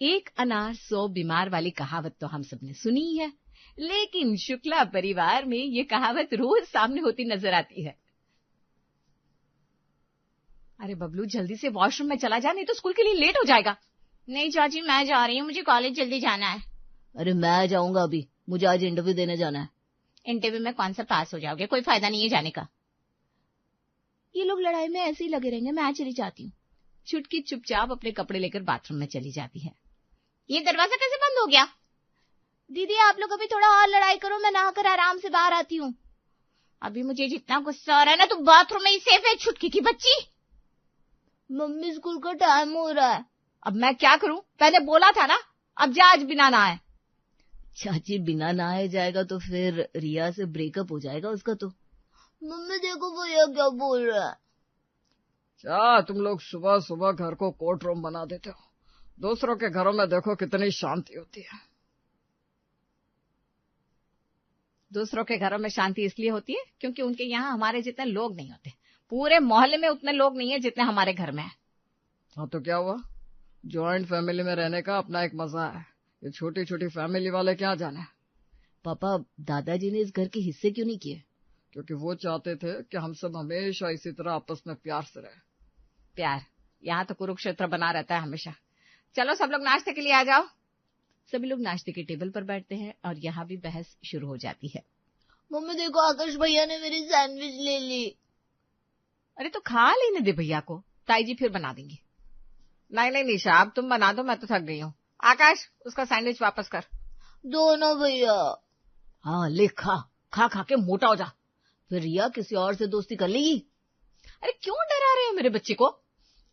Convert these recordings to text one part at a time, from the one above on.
एक अनार 100 बीमार वाली कहावत तो हम सबने सुनी ही है, लेकिन शुक्ला परिवार में ये कहावत रोज सामने होती नजर आती है। अरे बबलू, जल्दी से वॉशरूम में चला जा, नहीं तो स्कूल के लिए लेट हो जाएगा। नहीं चाची, मैं जा रही हूँ, मुझे कॉलेज जल्दी जाना है। अरे मैं जाऊंगा अभी, मुझे आज इंटरव्यू देने जाना है। इंटरव्यू में कौन सा पास हो जाओगे, कोई फायदा नहीं है जाने का। ये लोग लड़ाई में ऐसे ही लगे रहेंगे, मैं चली जाती हूँ। छुटकी चुपचाप अपने कपड़े लेकर बाथरूम में चली जाती है। ये दरवाजा कैसे बंद हो गया? दीदी आप लोग अभी थोड़ा और लड़ाई करो, मैं नहाकर आराम से बाहर आती हूँ। अभी मुझे जितना गुस्सा आ रहा है ना, तू बाथरूम में ही सेफ है छुटकी की बच्ची। मम्मी स्कूल का टाइम हो रहा है। अब मैं क्या करूं, मैंने बोला था ना, अब जा आज बिना नहाए। चाची बिना नहाए जाएगा तो फिर रिया से ब्रेकअप हो जाएगा उसका तो। मम्मी देखो भैया क्या बोल रहा है। क्या तुम लोग सुबह सुबह घर को कोर्ट रूम बना देते हो? दूसरों के घरों में देखो कितनी शांति होती है। दूसरों के घरों में शांति इसलिए होती है क्योंकि उनके यहाँ हमारे जितने लोग नहीं होते। पूरे मोहल्ले में उतने लोग नहीं है जितने हमारे घर में है। हाँ तो क्या हुआ, जॉइंट फैमिली में रहने का अपना एक मजा है, ये छोटी छोटी फैमिली वाले क्या जाने। पापा दादाजी ने इस घर के हिस्से क्यों नहीं किए? क्योंकि वो चाहते थे कि हम सब हमेशा इसी तरह आपस में प्यार से रहे। प्यार? यहाँ तो कुरुक्षेत्र बना रहता है हमेशा। चलो सब लोग नाश्ते के लिए आ जाओ। सभी लोग नाश्ते के टेबल पर बैठते हैं और यहाँ भी बहस शुरू हो जाती है। मम्मी देखो आकाश भैया ने मेरी सैंडविच ले ली। अरे तो खा लेने दे भैया को, ताई जी फिर बना देंगी। नहीं नहीं निशा, अब तुम बना दो, मैं तो थक गई हूँ। आकाश उसका सैंडविच वापस कर। दो ना भैया। हाँ ले खा, खा खा के मोटा हो जा, फिर रिया किसी और से दोस्ती कर लेगी। अरे क्यों डरा रहे हो मेरे बच्चे को?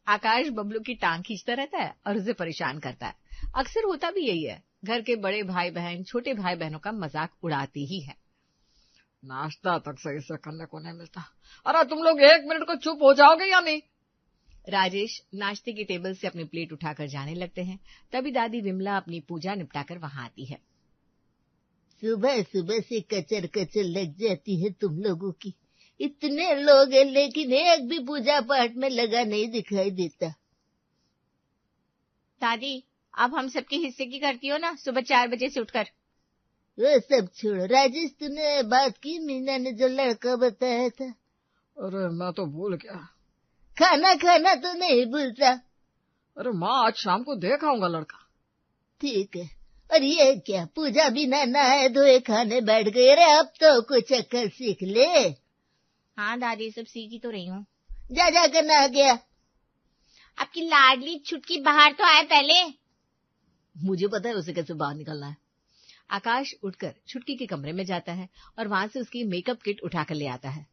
आकाश बबलू की टांग खींचता रहता है और उसे परेशान करता है। अक्सर होता भी यही है, घर के बड़े भाई बहन छोटे भाई बहनों का मजाक उड़ाते ही है। नाश्ता तक सही से करने को नहीं मिलता। अरे तुम लोग 1 मिनट को चुप हो जाओगे या नहीं? राजेश नाश्ते की टेबल से अपनी प्लेट उठाकर जाने लगते हैं। तभी दादी विमला अपनी पूजा निपटाकर वहां आती है। सुबह सुबह से कचर कचर लग जाती है तुम लोगों की। इतने लोग हैं लेकिन एक भी पूजा पाठ में लगा नहीं दिखाई देता। दादी अब हम सबके हिस्से की करती हो ना, सुबह 4 बजे से उठकर। वो सब छोड़ो, राजेश तूने बात की मीना ने जो लड़का बताया था? अरे मैं तो भूल गया। खाना खाना तो नहीं भूलता? अरे माँ आज शाम को देख आऊंगा लड़का। ठीक है। और ये क्या पूजा बिना नहाए धोए खाने बैठ गए? अरे अब तो कुछ अक्ल सीख ले। हाँ दादी सब सीख ही तो रही हूँ। जा जाकर नहा गया। आपकी लाडली छुटकी बाहर तो आए पहले। मुझे पता है उसे कैसे बाहर निकलना है। आकाश उठकर छुटकी के कमरे में जाता है और वहां से उसकी मेकअप किट उठाकर ले आता है।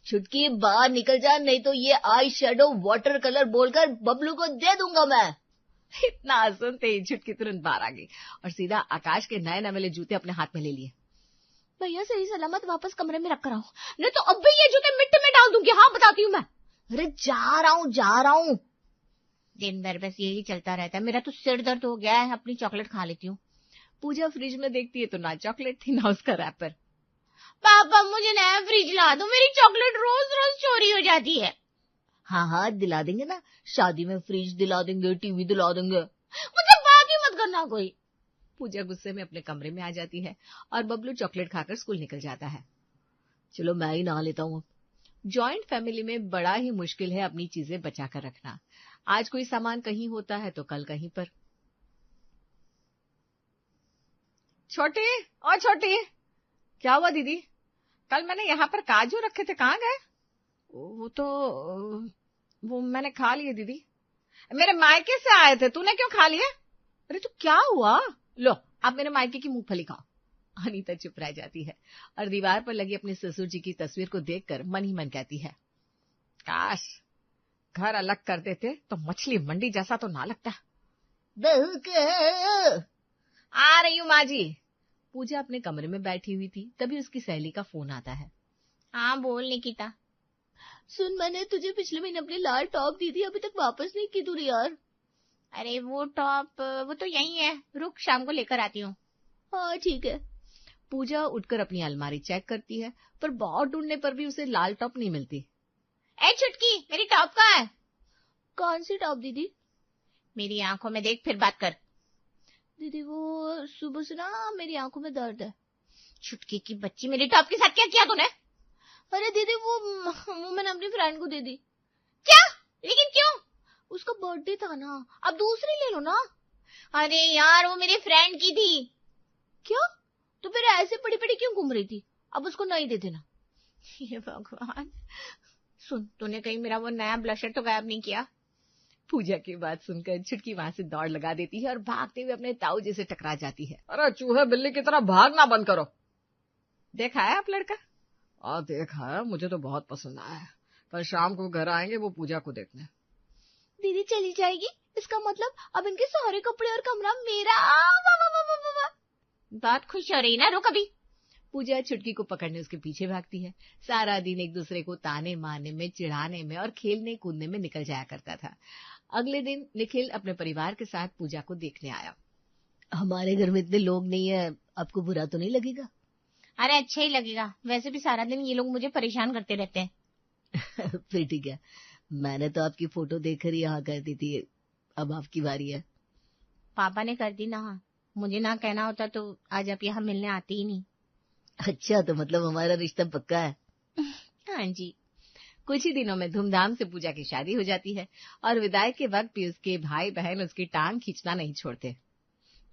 छुटकी बाहर निकल जा, नहीं तो ये आई शेडो वाटर कलर बोलकर बबलू को दे दूंगा मैं। इतना सुनते ही छुटकी तुरंत बाहर आ गई और सीधा आकाश के नए नवेले जूते अपने हाथ में ले लिए। भैया सही सलामत वापस कमरे में रख कर आओ, नहीं तो अब भी ये जूते मिट्टी में डाल दूंगी। हाँ बताती हूँ मैं। अरे जा रहा हूँ। दिन भर बस यही चलता रहता है, मेरा तो सिर दर्द हो गया है, अपनी चॉकलेट खा लेती हूँ। पूजा फ्रिज में देखती है तो ना चॉकलेट थी ना उसका रैपर। पापा मुझे नया फ्रिज ला दो, मेरी चॉकलेट रोज रोज चोरी हो जाती है। हाँ दिला देंगे ना, शादी में फ्रिज दिला देंगे, टीवी दिला देंगे। मुझे बात ही मत करना कोई। पूजा गुस्से में अपने कमरे में आ जाती है और बबलू चॉकलेट खाकर स्कूल निकल जाता है। चलो मैं ही नहा लेता हूँ। जॉइंट फैमिली में बड़ा ही मुश्किल है अपनी चीजें बचाकर रखना। आज कोई सामान कहीं होता है तो कल कहीं पर। छोटी और छोटी, क्या हुआ दीदी? कल मैंने यहाँ पर काजू रखे थे, कहाँ गए? वो मैंने खा लिए दीदी। मेरे मायके से आए थे, तूने क्यों खा लिए? अरे तो क्या हुआ? लो आप मेरे मायके की मूंगफली खाओ। अनीता चुप रह जाती है और दीवार पर लगी अपने ससुर जी की तस्वीर को देखकर मन ही मन कहती है, काश घर अलग कर देते तो मछली मंडी जैसा तो ना लगता। बहू के आ रही हूँ माँ जी। पूजा अपने कमरे में बैठी हुई थी, तभी उसकी सहेली का फोन आता है। हाँ बोल निकिता। सुन, मैंने तुझे पिछले महीने अपनी लाल टॉप दी थी, अभी तक वापस नहीं की तू यार। अरे वो टॉप वो तो यही है, रुक शाम को लेकर आती हूँ। हाँ ठीक है। पूजा उठकर अपनी अलमारी चेक करती है पर बहुत ढूंढने पर भी उसे लाल टॉप नहीं मिलती। ए छुटकी, मेरी टॉप कहाँ है? कौन सी टॉप दीदी? मेरी आंखों में देख फिर बात कर। दीदी वो सुबह से ना मेरी आंखों में दर्द है। छुटकी की बच्ची, मेरे टॉप के साथ क्या किया तूने? अरे दीदी वो मैंने अपनी फ्रेंड को दे दी। क्या? लेकिन क्यों? उसका बर्थडे था ना, अब दूसरी ले लो ना। अरे यार, वो मेरी फ्रेंड की थी। क्या? तो फिर ऐसे पड़ी पड़ी क्यों घूम रही थी? अब उसको नहीं दे देना। हे भगवान, सुन, तूने कहीं मेरा वो नया ब्लशर तो गायब नहीं किया? पूजा की बात सुनकर छुटकी वहां से दौड़ लगा देती है और भागते हुए अपने ताऊ जी से टकरा जाती है। अरे चूहे बिल्ली की तरह भागना बंद करो। देखा है आप लड़का? देखा है, मुझे तो बहुत पसंद आया है। कल शाम को घर आएंगे वो पूजा को देखने। दीदी चली जाएगी, इसका मतलब अब इनके सारे कपड़े और कमरा मेरा। वाह वाह वाह वाह वाह। बात खुश हो रही ना, रुक अभी। पूजा छुटकी को पकड़ने उसके पीछे भागती है। सारा दिन एक दूसरे को ताने मारने में, चिढ़ाने में और खेलने कूदने में निकल जाया करता था। अगले दिन निखिल अपने परिवार के साथ पूजा को देखने आया। हमारे घर में इतने लोग नहीं है, आपको बुरा तो नहीं लगेगा? अरे अच्छा ही लगेगा, वैसे भी सारा दिन ये लोग मुझे परेशान करते रहते हैं। फिर ठीक है, मैंने तो आपकी फोटो देखकर ही यहाँ कर दी थी, अब आपकी बारी है। पापा ने कर दी ना, मुझे ना कहना होता तो आज आप यहाँ मिलने आते ही नहीं। अच्छा, तो मतलब हमारा रिश्ता पक्का है? हाँ जी। कुछ ही दिनों में धूमधाम से पूजा की शादी हो जाती है और विदाई के वक्त भी उसके भाई बहन उसकी टांग खींचना नहीं छोड़ते।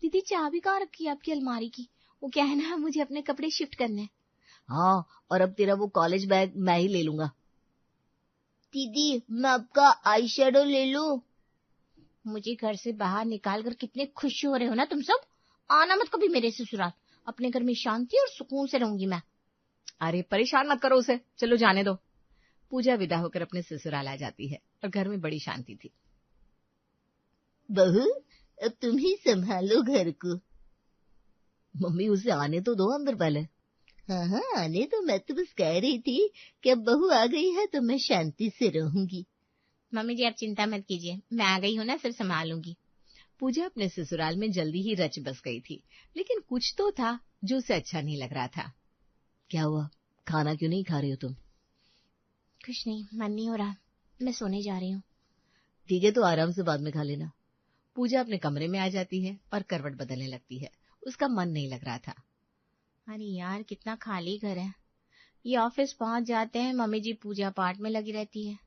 दीदी चाबी कहाँ रखी है आपकी अलमारी की? वो क्या है ना, मुझे अपने कपड़े शिफ्ट करने हैं। हाँ, और अब तेरा वो कॉलेज बैग मैं ही ले लूंगा। दीदी मैं आपका आई शेडो ले लूं? मुझे घर से बाहर निकाल कर कितने खुश हो रहे हो ना तुम सब। आना मत कभी मेरे ससुराल, अपने घर में शांति और सुकून से रहूंगी मैं। अरे परेशान मत करो उसे, चलो जाने दो। पूजा विदा होकर अपने ससुराल आ जाती है और घर में बड़ी शांति थी। बहू अब तुम ही संभालो घर को। मम्मी उसे आने तो दो अंदर पहले। हाँ हाँ आने तो, मैं तो बस कह रही थी कि अब बहू आ गई है तो मैं शांति से रहूंगी। मम्मी जी आप चिंता मत कीजिए, मैं आ गई हूँ ना, सिर्फ संभालूंगी। पूजा अपने ससुराल में जल्दी ही रच बस गई थी, लेकिन कुछ तो था जो उसे अच्छा नहीं लग रहा था। क्या हुआ, खाना क्यों नहीं खा रही हो तुम? कुछ नहीं, मन नहीं हो रहा, मैं सोने जा रही हूँ। ठीक है, तो आराम से बाद में खा लेना। पूजा अपने कमरे में आ जाती है और करवट बदलने लगती है। उसका मन नहीं लग रहा था। अरे यार कितना खाली घर है। ये ऑफिस पहुंच जाते हैं, मम्मी जी पूजा पाठ में लगी रहती है,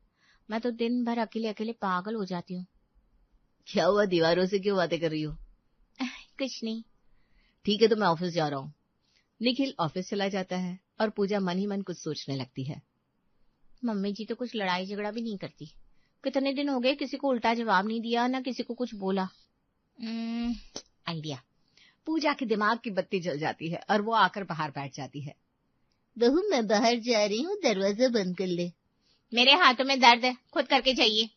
मैं तो दिन भर अकेले अकेले पागल हो जाती हूँ। क्या हुआ, दीवारों से क्यों बातें कर रही हो? कुछ नहीं। ठीक है, तो मैं ऑफिस जा रहा हूँ। निखिल ऑफिस चला जाता है और पूजा मन ही मन कुछ सोचने लगती है। मम्मी जी तो कुछ लड़ाई झगड़ा भी नहीं करती, कितने दिन हो गए किसी को उल्टा जवाब नहीं दिया, ना किसी को कुछ बोला। आइडिया। पूजा के दिमाग की बत्ती जल जाती है और वो आकर बाहर बैठ जाती है। बहू मैं बाहर जा रही हूँ, दरवाजा बंद कर ले। मेरे हाथों में दर्द है, खुद करके जाइए।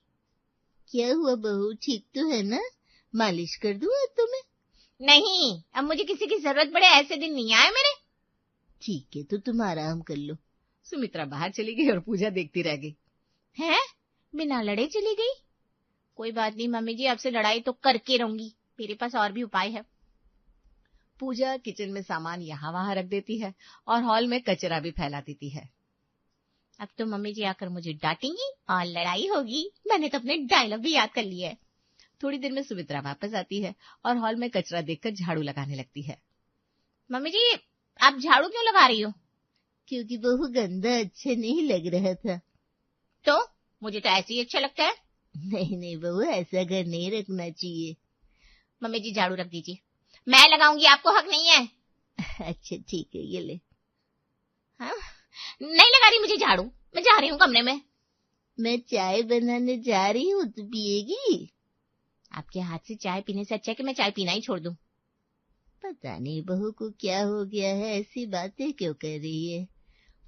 क्या हुआ बहू, ठीक तो है ना? मालिश कर दूं अब तुम्हें? नहीं, अब मुझे किसी की जरूरत पड़े ऐसे दिन नहीं आए मेरे। ठीक है, तो तुम आराम कर लो। सुमित्रा बाहर चली गई और पूजा देखती रह गई। हैं? बिना लड़े चली गई? कोई बात नहीं मम्मी जी, आपसे लड़ाई तो करके रहूंगी, मेरे पास और भी उपाय है। पूजा किचन में सामान यहाँ वहां रख देती है और हॉल में कचरा भी फैला देती है। अब तो मम्मी जी आकर मुझे डांटेंगी और लड़ाई होगी, मैंने तो अपने डायलॉग भी याद कर लिए है। थोड़ी देर में सुमित्रा वापस आती है और हॉल में कचरा देखकर झाड़ू लगाने लगती है। मम्मी जी आप झाड़ू क्यों लगा रही हो? क्योंकि बहू गंदा अच्छा नहीं लग रहा था। तो मुझे तो ऐसे ही अच्छा लगता है। नहीं नहीं बहू, ऐसा घर नहीं रखना चाहिए। मम्मी जी झाड़ू रख दीजिए, मैं लगाऊंगी, आपको हक नहीं है। अच्छा ठीक है, ये ले। हाँ? नहीं लगा रही मुझे झाड़ू, मैं जा रही हूँ कमरे में। मैं चाय बनाने जा रही हूँ, तू पिएगी? आपके हाथ से चाय पीने से अच्छा है कि मैं चाय पीना ही छोड़ दूं। पता नहीं बहू को क्या हो गया है, ऐसी बातें क्यों कर रही है।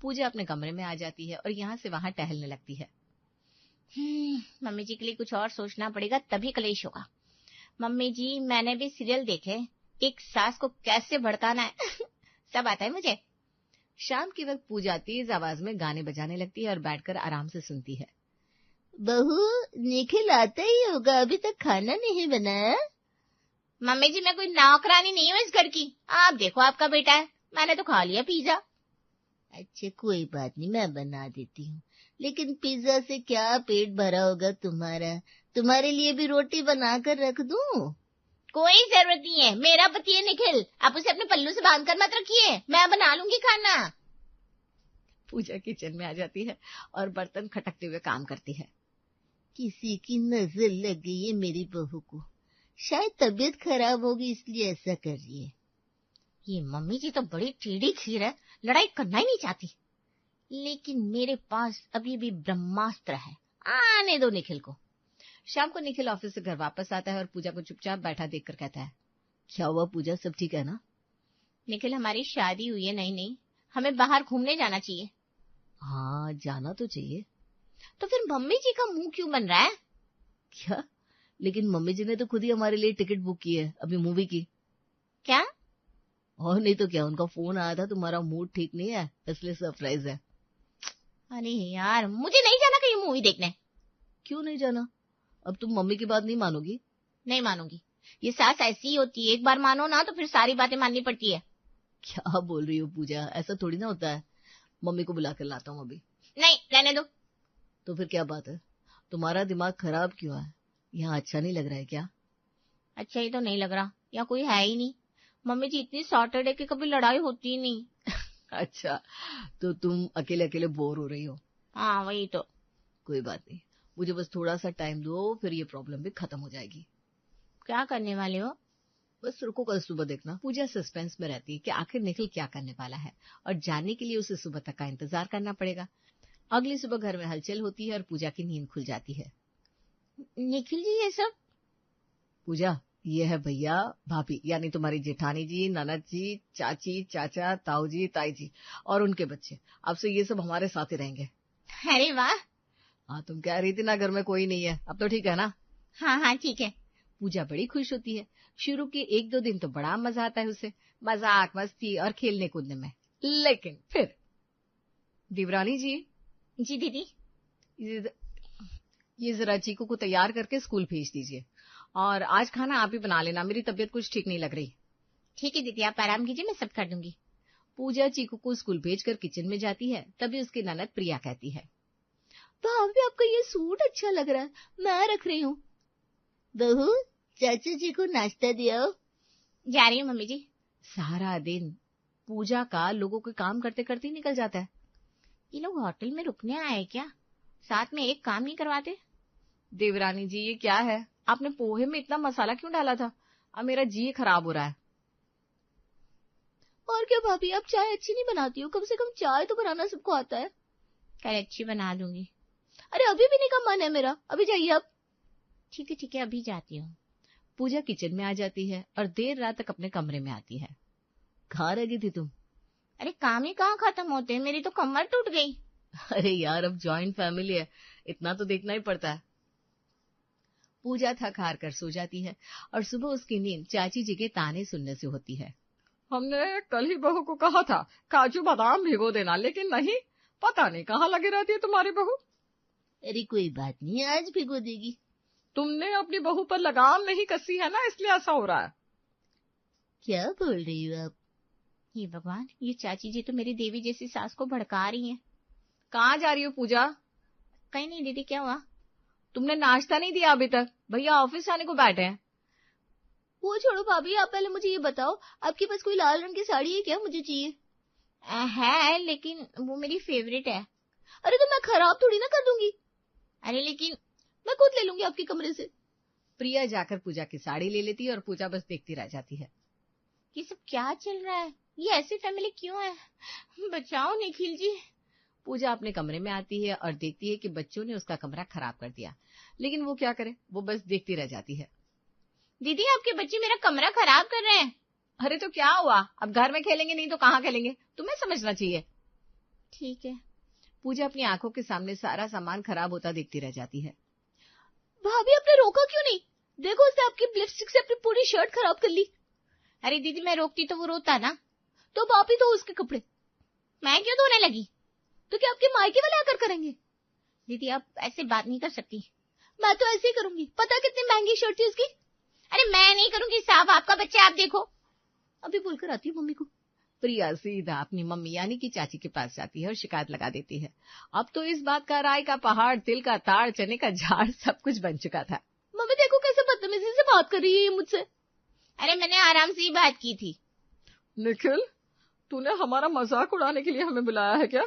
पूजा अपने कमरे में आ जाती है और यहाँ से वहां टहलने लगती है। मम्मी जी के लिए कुछ और सोचना पड़ेगा, तभी कलेश होगा। मम्मी जी मैंने भी सीरियल देखे, एक सास को कैसे भड़काना है सब आता है मुझे। शाम के वक्त पूजा तेज आवाज में गाने बजाने लगती है और बैठकर आराम से सुनती है। बहू निखिल आता ही होगा, अभी तक खाना नहीं बनाया? मम्मी जी मैं कोई नौकरानी नहीं हूँ इस घर की, आप देखो आपका बेटा है, मैंने तो खा लिया पिज्जा। अच्छा कोई बात नहीं, मैं बना देती हूँ, लेकिन पिज्जा से क्या पेट भरा होगा तुम्हारा? तुम्हारे लिए भी रोटी बना कर रख दूं? कोई जरूरत नहीं है, मेरा पति है निखिल, आप उसे अपने पल्लू से बांध कर मत रखिए, मैं बना लूंगी खाना। पूजा किचन में आ जाती है और बर्तन खटकते हुए काम करती है। किसी की नजर लग गई है मेरी बहू को, शायद तबीयत खराब होगी इसलिए ऐसा कर रही है। ये मम्मी जी तो बड़ी टेढ़ी खीर है, लड़ाई करना ही नहीं चाहती। लेकिन मेरे पास अभी भी ब्रह्मास्त्र है, आने दो निखिल को। शाम को निखिल ऑफिस से घर वापस आता है और पूजा को चुपचाप बैठा देखकर कहता है, क्या हुआ पूजा, सब ठीक है ना? निखिल, हमारी शादी हुई है नई नई, हमें बाहर घूमने जाना चाहिए। हाँ, जाना तो चाहिए। तो फिर मम्मी जी का मुंह क्यों बन रहा है? क्या? लेकिन मम्मी जी ने तो खुद ही हमारे लिए टिकट बुक की है अभी मूवी की। क्या? और नहीं तो क्या, उनका फोन आया था तुम्हारा मूड ठीक नहीं है इसलिए सरप्राइज है। अरे यार, मुझे नहीं जाना कहीं मूवी देखने। क्यों नहीं जाना? अब तुम मम्मी की बात नहीं मानोगी? नहीं मानूंगी, ये सास ऐसी ही होती है, एक बार मानो ना तो फिर सारी बातें माननी पड़ती है। क्या बोल रही हो पूजा, ऐसा थोड़ी ना होता है। मम्मी को बुला कर लाता हूँ अभी। नहीं, रहने दो। तो फिर क्या बात है, तुम्हारा दिमाग खराब क्यों है? यहाँ अच्छा नहीं लग रहा है क्या? अच्छा ही तो नहीं लग रहा, यहाँ कोई है ही नहीं। मम्मी जी इतनी सॉर्टेड है कि कभी लड़ाई होती ही नहीं। अच्छा, तो तुम अकेले अकेले बोर हो रही हो? हाँ वही तो। कोई बात नहीं, मुझे बस थोड़ा सा टाइम दो, फिर ये प्रॉब्लम भी खत्म हो जाएगी। क्या करने वाले हो? बस रुको, कल सुबह देखना। पूजा सस्पेंस में रहती है कि आखिर निखिल क्या करने वाला है और जानने के लिए उसे सुबह तक का इंतजार करना पड़ेगा। अगली सुबह घर में हलचल होती है और पूजा की नींद खुल जाती है। निखिल जी, ये सब? पूजा, ये है भैया भाभी, यानी तुम्हारी जेठानी जी, ननद जी, चाची, चाचा, ताऊ जी, ताई जी और उनके बच्चे। अब से ये सब हमारे साथ ही रहेंगे। अरे वाह। हाँ, तुम कह रही थी ना घर में कोई नहीं है, अब तो ठीक है ना? हाँ हाँ ठीक है। पूजा बड़ी खुश होती है। शुरू के 1-2 दिन तो बड़ा मजा आता है उसे, मजाक मस्ती और खेलने कूदने में। लेकिन फिर देवरानी जी। जी दीदी। ये जरा चीकू को तैयार करके स्कूल भेज दीजिए और आज खाना आप ही बना लेना, मेरी तबीयत कुछ ठीक नहीं लग रही। ठीक है दीदी, आप आराम कीजिए, मैं सब कर दूंगी। पूजा चीकू को स्कूल भेजकर किचन में जाती है, तभी उसकी ननद प्रिया कहती है, भाभी आपका ये सूट अच्छा लग रहा है, मैं रख रही हूँ। बहू, चाचू जी को नाश्ता दिया। जा रही हूँ मम्मी जी। सारा दिन पूजा का लोगों के काम करते करते ही निकल जाता है। ये लोग होटल में रुकने आए क्या? साथ में एक काम नहीं करवाते? देवरानी जी, ये क्या है? आपने पोहे में इतना मसाला क्यों डाला था? अब मेरा जी खराब हो रहा है। और क्या भाभी, आप चाय अच्छी नहीं बनाती हो, कम से कम चाय तो बनाना सबको आता है। कल अच्छी बना दूंगी। अरे अभी भी नहीं का मन है मेरा, अभी जाइए आप। ठीक है, अभी जाती हूँ। पूजा किचन में आ जाती है और देर रात तक अपने कमरे में आती है। कहाँ रह गई थी तुम? अरे काम ही कहाँ खत्म होते हैं, मेरी तो कमर टूट गई। अरे यार, अब जॉइंट फैमिली है, इतना तो देखना ही पड़ता है। पूजा थक हार कर सो जाती है और सुबह उसकी नींद चाची जी के ताने सुनने से होती है। हमने कल ही बहू को कहा था काजू बादाम भिगो देना, लेकिन नहीं, पता नहीं कहाँ लगी रहती है तुम्हारी बहू। अरे कोई बात नहीं, आज भिगो देगी। तुमने अपनी बहू पर लगाम नहीं कसी है ना, इसलिए ऐसा हो रहा है। क्या बोल रही हो आप? ये भगवान, ये चाची जी तो मेरी देवी जैसी सास को भड़का रही हैं। कहाँ जा रही हो पूजा? कहीं नहीं दीदी, क्या हुआ? तुमने नाश्ता नहीं दिया अभी तक, भैया ऑफिस आने को बैठे हैं। वो छोड़ो भाभी, आप पहले मुझे ये बताओ, आपके पास कोई लाल रंग की साड़ी है क्या? मुझे चाहिए। है, लेकिन वो मेरी फेवरेट है। अरे तो मैं खराब थोड़ी ना कर दूंगी। अरे लेकिन मैं खुद ले लूंगी आपके कमरे से। प्रिया जाकर पूजा की साड़ी ले लेती है और पूजा बस देखती रह जाती है। ये सब क्या चल रहा है? ये ऐसी फैमिली क्यों है? बचाओ निखिल जी। पूजा अपने कमरे में आती है और देखती है कि बच्चों ने उसका कमरा खराब कर दिया, लेकिन वो क्या करे, वो बस देखती रह जाती है। दीदी, आपके बच्चे मेरा कमरा खराब कर रहे हैं। अरे तो क्या हुआ, अब घर में खेलेंगे नहीं तो कहाँ खेलेंगे, तुम्हें समझना चाहिए। ठीक है। पूजा अपनी आंखों के सामने सारा सामान खराब होता देखती रह जाती है। भाभी, आपने रोका क्यों नहीं? देखो, उसने आपकी लिपस्टिक से अपनी पूरी शर्ट खराब कर ली। अरे दीदी, मैं रोकती तो वो रोता ना। तो आप ही धो उसके कपड़े। मैं क्यों धोने लगी? तो क्या आपके मायके वाले आकर करेंगे? दीदी, आप ऐसे बात नहीं कर सकती। मैं तो ऐसे ही करूंगी। पता कितनी महंगी शर्ट थी उसकी? अरे मैं नहीं करूंगी साहब, आपका बच्चा, आप देखो। अभी बोलकर आती है मम्मी को। प्रिया सीधा अपनी मम्मी यानी कि चाची के पास जाती है और शिकायत लगा देती है। अब तो इस बात का राय का पहाड़, तिल का ताड़, चने का झाड़ सब कुछ बन चुका था। मम्मी देखो कैसे बदतमीजी से बात कर रही है ये मुझसे। अरे मैंने आराम से ही बात की थी। निखिल, तूने हमारा मजाक उड़ाने के लिए हमें बुलाया है क्या?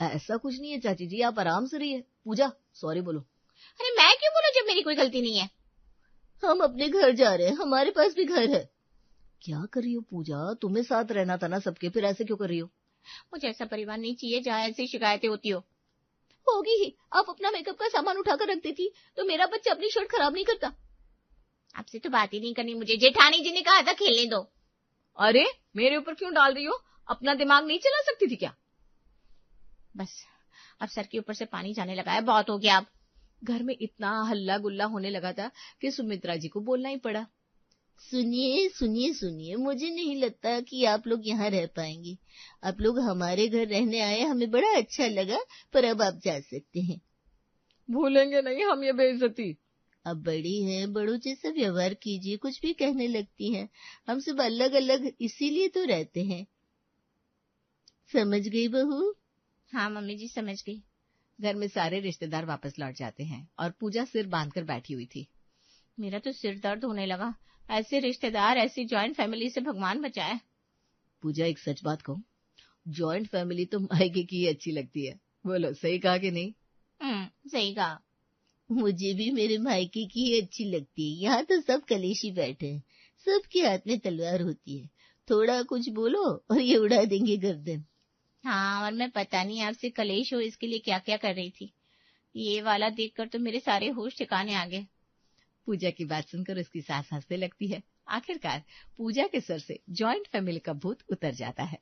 ऐसा कुछ नहीं है चाची जी, आप आराम से रहिए। पूजा सॉरी बोलो। अरे मैं क्यों बोलूं जब मेरी कोई गलती नहीं है? हम अपने घर जा रहे हैं, हमारे पास भी घर है। क्या कर रही हो पूजा, तुम्हें साथ रहना था ना सबके, फिर ऐसे क्यों कर रही हो? मुझे ऐसा परिवार नहीं चाहिए जहाँ ऐसी शिकायतें होती हो। होगी ही, आप अपना मेकअप का सामान उठाकर रख देती तो मेरा बच्चा अपनी शर्ट खराब नहीं करता। आपसे तो बात ही नहीं करनी मुझे, जेठानी जी ने कहा था खेलने दो। अरे मेरे ऊपर क्यों डाल रही हो? अपना दिमाग नहीं चला सकती थी क्या? बस अब सर के ऊपर से पानी जाने लगा है, बहुत हो गया। अब घर में इतना हल्ला गुल्ला होने लगा था कि सुमित्रा जी को बोलना ही पड़ा। सुनिए सुनिए सुनिए, मुझे नहीं लगता कि आप लोग यहाँ रह पाएंगे। आप लोग हमारे घर रहने आए, हमें बड़ा अच्छा लगा, पर अब आप जा सकते हैं। भूलेंगे नहीं हम ये बेइज्जती। अब बड़ी हैं, बड़ों जैसा व्यवहार कीजिए। कुछ भी कहने लगती हैं। हम सब अलग अलग इसीलिए तो रहते हैं। समझ गई बहू? हाँ मम्मी जी समझ गई। घर में सारे रिश्तेदार वापस लौट जाते हैं और पूजा सिर बांधकर बैठी हुई थी। मेरा तो सिर दर्द होने लगा। ऐसे रिश्तेदार, ऐसी जॉइंट फैमिली से भगवान बचाए। पूजा एक सच बात कहूं, जॉइंट फैमिली तो मायके की ही अच्छी लगती है। बोलो सही कहा कि नहीं? सही कहा। मुझे भी मेरे मायके की ही अच्छी लगती है। यहाँ तो सब कलेशी बैठे हैं, सबके हाथ में तलवार होती है। थोड़ा कुछ बोलो और ये उड़ा देंगे गर्दन। हाँ, और मैं पता नहीं आपसे कलेश हो इसके लिए क्या क्या कर रही थी। ये वाला देखकर तो मेरे सारे होश ठिकाने आ गए। पूजा की बात सुनकर उसकी सास हंसने लगती है। आखिरकार पूजा के सर से जॉइंट फैमिली का भूत उतर जाता है।